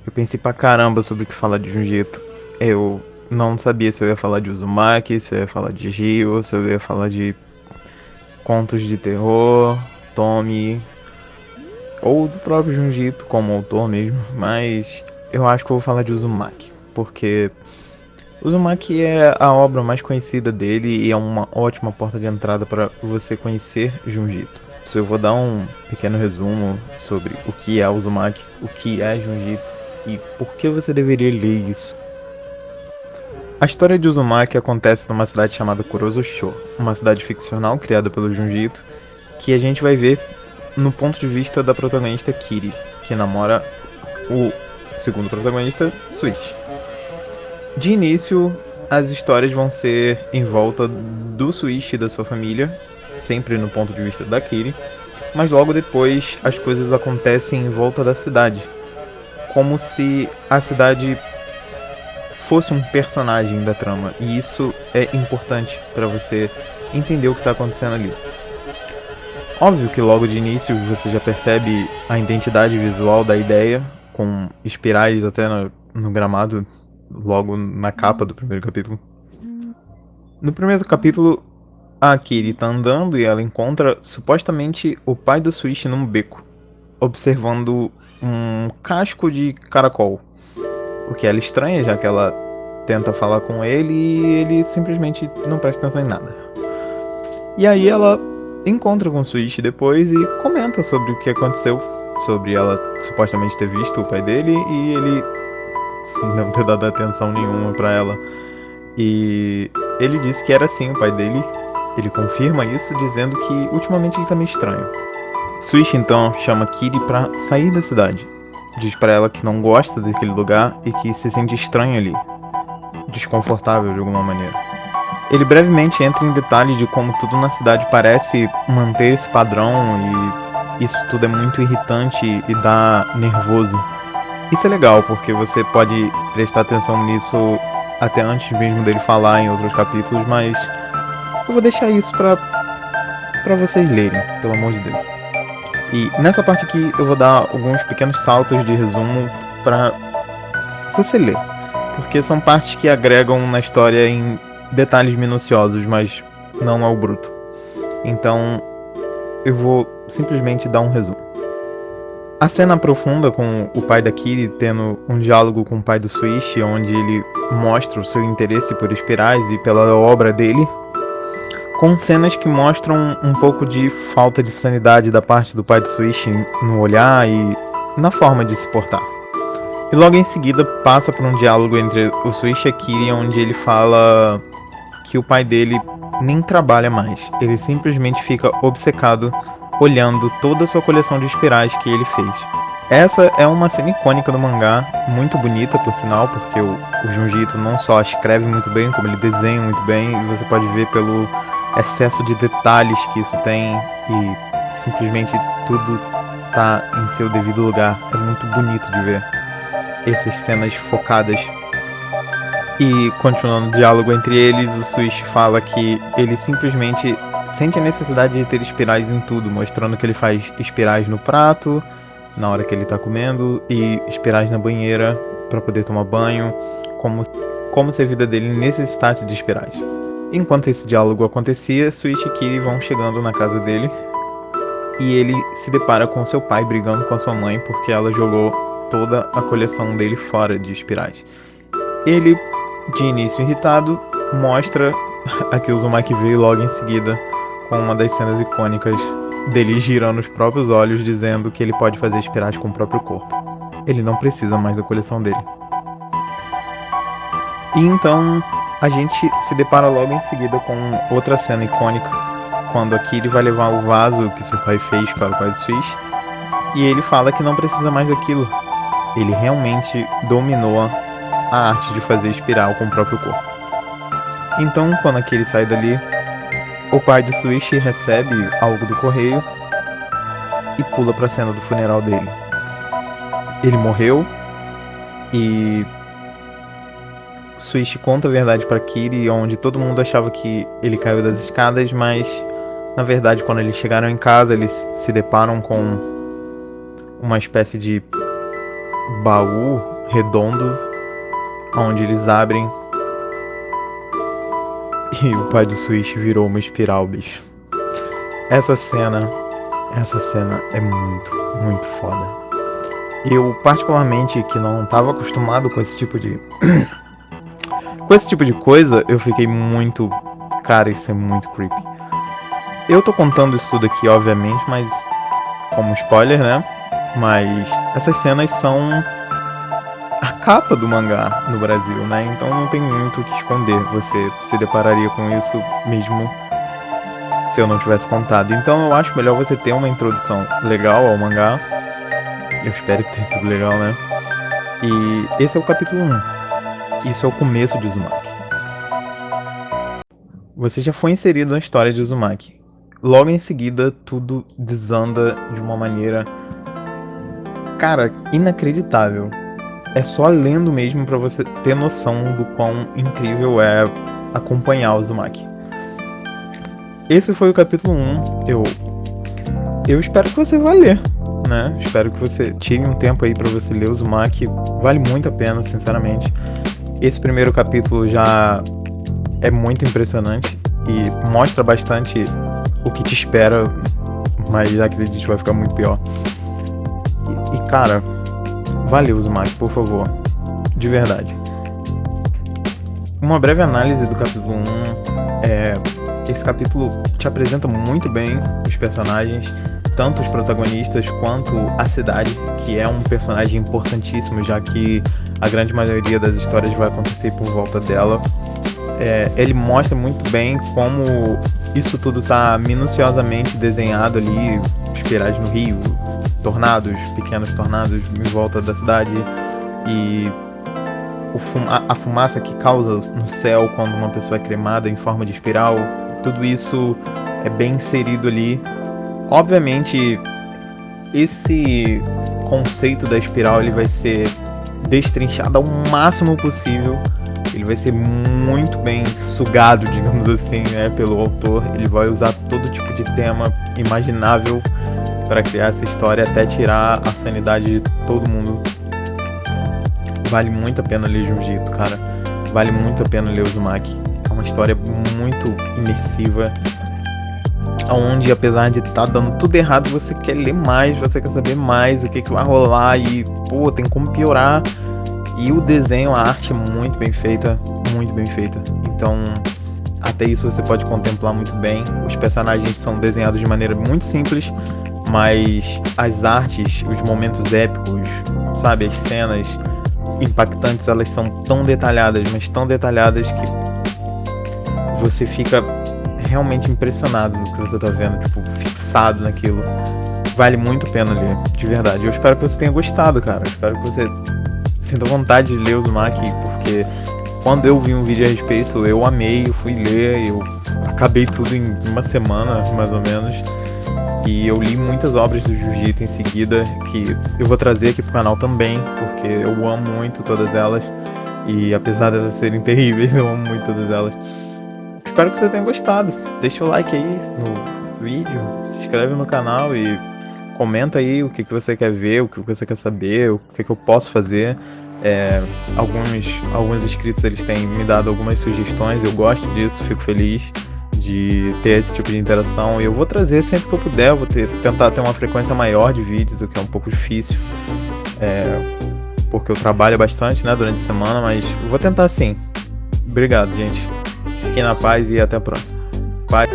Eu pensei pra caramba sobre o que falar de Junjito. Eu não sabia se eu ia falar de Uzumaki, se eu ia falar de Rio, se eu ia falar de contos de terror, Tommy, ou do próprio Junjito como autor mesmo, mas eu acho que eu vou falar de Uzumaki, porque Uzumaki é a obra mais conhecida dele e é uma ótima porta de entrada para você conhecer Junjito. Eu vou dar um pequeno resumo sobre o que é Uzumaki, o que é Junjito e por que você deveria ler isso. A história de Uzumaki acontece numa cidade chamada Kurozucho, uma cidade ficcional criada pelo Junjito, que a gente vai ver no ponto de vista da protagonista Kiri, que namora o segundo protagonista, Switch. De início, as histórias vão ser em volta do Switch e da sua família, sempre no ponto de vista da Kiri, mas logo depois as coisas acontecem em volta da cidade, como se a cidade fosse um personagem da trama, e isso é importante para você entender o que está acontecendo ali. Óbvio que logo de início você já percebe a identidade visual da ideia, com espirais até no gramado, logo na capa do primeiro capítulo. No primeiro capítulo, a Kiri tá andando e ela encontra supostamente o pai do Switch num beco, observando um casco de caracol. O que ela estranha, já que ela tenta falar com ele e ele simplesmente não presta atenção em nada. E aí ela encontra com o Switch depois e comenta sobre o que aconteceu, sobre ela supostamente ter visto o pai dele e ele não ter dado atenção nenhuma pra ela. E ele disse que era sim o pai dele. Ele confirma isso dizendo que ultimamente ele tá meio estranho. Switch então chama Kiri pra sair da cidade. Diz pra ela que não gosta daquele lugar e que se sente estranho ali, desconfortável de alguma maneira. Ele brevemente entra em detalhe de como tudo na cidade parece manter esse padrão e isso tudo é muito irritante e dá nervoso. Isso é legal porque você pode prestar atenção nisso até antes mesmo dele falar em outros capítulos, mas eu vou deixar isso pra vocês lerem, pelo amor de Deus. E nessa parte aqui eu vou dar alguns pequenos saltos de resumo pra você ler, porque são partes que agregam na história em detalhes minuciosos, mas não ao bruto. Então eu vou simplesmente dar um resumo. A cena aprofunda com o pai da Kiri tendo um diálogo com o pai do Switch, onde ele mostra o seu interesse por espirais e pela obra dele, com cenas que mostram um pouco de falta de sanidade da parte do pai do Switch no olhar e na forma de se portar. E logo em seguida passa por um diálogo entre o Switch e a Kiri, onde ele fala que o pai dele nem trabalha mais, ele simplesmente fica obcecado olhando toda a sua coleção de espirais que ele fez. Essa é uma cena icônica do mangá, muito bonita por sinal, porque o Junji Ito não só escreve muito bem, como ele desenha muito bem, e você pode ver pelo excesso de detalhes que isso tem, e simplesmente tudo tá em seu devido lugar. É muito bonito de ver essas cenas focadas. E continuando o diálogo entre eles, o Switch fala que ele simplesmente sente a necessidade de ter espirais em tudo, mostrando que ele faz espirais no prato, na hora que ele tá comendo, e espirais na banheira para poder tomar banho, como se a vida dele necessitasse de espirais. Enquanto esse diálogo acontecia, Switch e Kiri vão chegando na casa dele, e ele se depara com seu pai brigando com a sua mãe porque ela jogou toda a coleção dele fora de espirais. Ele, de início irritado, mostra a que o Uzumaki veio logo em seguida com uma das cenas icônicas dele girando os próprios olhos, dizendo que ele pode fazer espirais com o próprio corpo. Ele não precisa mais da coleção dele. E então a gente se depara logo em seguida com outra cena icônica, quando a Kiri vai levar o vaso que seu pai fez para o pai do Switch, e ele fala que não precisa mais daquilo. Ele realmente dominou a arte de fazer espiral com o próprio corpo. Então, quando a Kiri sai dali, o pai do Switch recebe algo do correio e pula para a cena do funeral dele. Ele morreu e Switch conta a verdade para Kiri, onde todo mundo achava que ele caiu das escadas, mas na verdade quando eles chegaram em casa eles se deparam com uma espécie de baú redondo, onde eles abrem e o pai do Switch virou uma espiral, bicho. Essa cena é muito, muito foda. Eu, particularmente, que não estava acostumado com esse tipo de com esse tipo de coisa, eu fiquei muito, cara, isso é muito creepy. Eu tô contando isso tudo aqui, obviamente, mas como spoiler, né? Mas essas cenas são a capa do mangá no Brasil, né? Então não tem muito o que esconder. Você se depararia com isso mesmo se eu não tivesse contado. Então eu acho melhor você ter uma introdução legal ao mangá. Eu espero que tenha sido legal, né? E esse é o capítulo 1. Isso é o começo de Uzumaki. Você já foi inserido na história de Uzumaki. Logo em seguida, tudo desanda de uma maneira, cara, inacreditável. É só lendo mesmo pra você ter noção do quão incrível é acompanhar o Uzumaki. Esse foi o capítulo 1. Eu espero que você vá ler, né? Espero que você tire um tempo aí pra você ler o Uzumaki. Vale muito a pena, sinceramente. Esse primeiro capítulo já é muito impressionante e mostra bastante o que te espera, mas acredite, vai ficar muito pior. E cara, valeu, Uzumaki, por favor. De verdade. Uma breve análise do capítulo 1. Esse capítulo te apresenta muito bem os personagens, tanto os protagonistas quanto a cidade, que é um personagem importantíssimo, já que a grande maioria das histórias vai acontecer por volta dela. Ele mostra muito bem como isso tudo está minuciosamente desenhado ali, espirais no rio, tornados, pequenos tornados em volta da cidade, e a fumaça que causa no céu quando uma pessoa é cremada em forma de espiral, tudo isso é bem inserido ali. Obviamente, esse conceito da espiral ele vai ser destrinchado ao máximo possível. Ele vai ser muito bem sugado, digamos assim, né, pelo autor. Ele vai usar todo tipo de tema imaginável para criar essa história, até tirar a sanidade de todo mundo. Vale muito a pena ler Junjito, cara. Vale muito a pena ler Uzumaki. É uma história muito imersiva, onde apesar de estar dando tudo errado, você quer ler mais, você quer saber mais o que vai rolar e, pô, tem como piorar. E o desenho, a arte é muito bem feita, muito bem feita. Então, até isso você pode contemplar muito bem. Os personagens são desenhados de maneira muito simples, mas as artes, os momentos épicos, sabe, as cenas impactantes, elas são tão detalhadas, mas tão detalhadas que você fica realmente impressionado no que você tá vendo, tipo, fixado naquilo. Vale muito a pena ler, de verdade. Eu espero que você tenha gostado, cara. Eu espero que você sinta vontade de ler o Uzumaki, porque quando eu vi um vídeo a respeito, eu amei, eu fui ler, eu acabei tudo em uma semana, mais ou menos. E eu li muitas obras do Junjito em seguida, que eu vou trazer aqui pro canal também, porque eu amo muito todas elas. E apesar de elas serem terríveis, eu amo muito todas elas. Espero que você tenha gostado. Deixa o like aí no vídeo, se inscreve no canal e comenta aí o que você quer ver, o que você quer saber, o que eu posso fazer. Alguns inscritos eles têm me dado algumas sugestões, eu gosto disso, fico feliz de ter esse tipo de interação. E eu vou trazer sempre que eu puder, vou tentar ter uma frequência maior de vídeos, o que é um pouco difícil, porque eu trabalho bastante, né, durante a semana, mas eu vou tentar sim. Obrigado, gente. Fiquem na paz e até a próxima. Bye.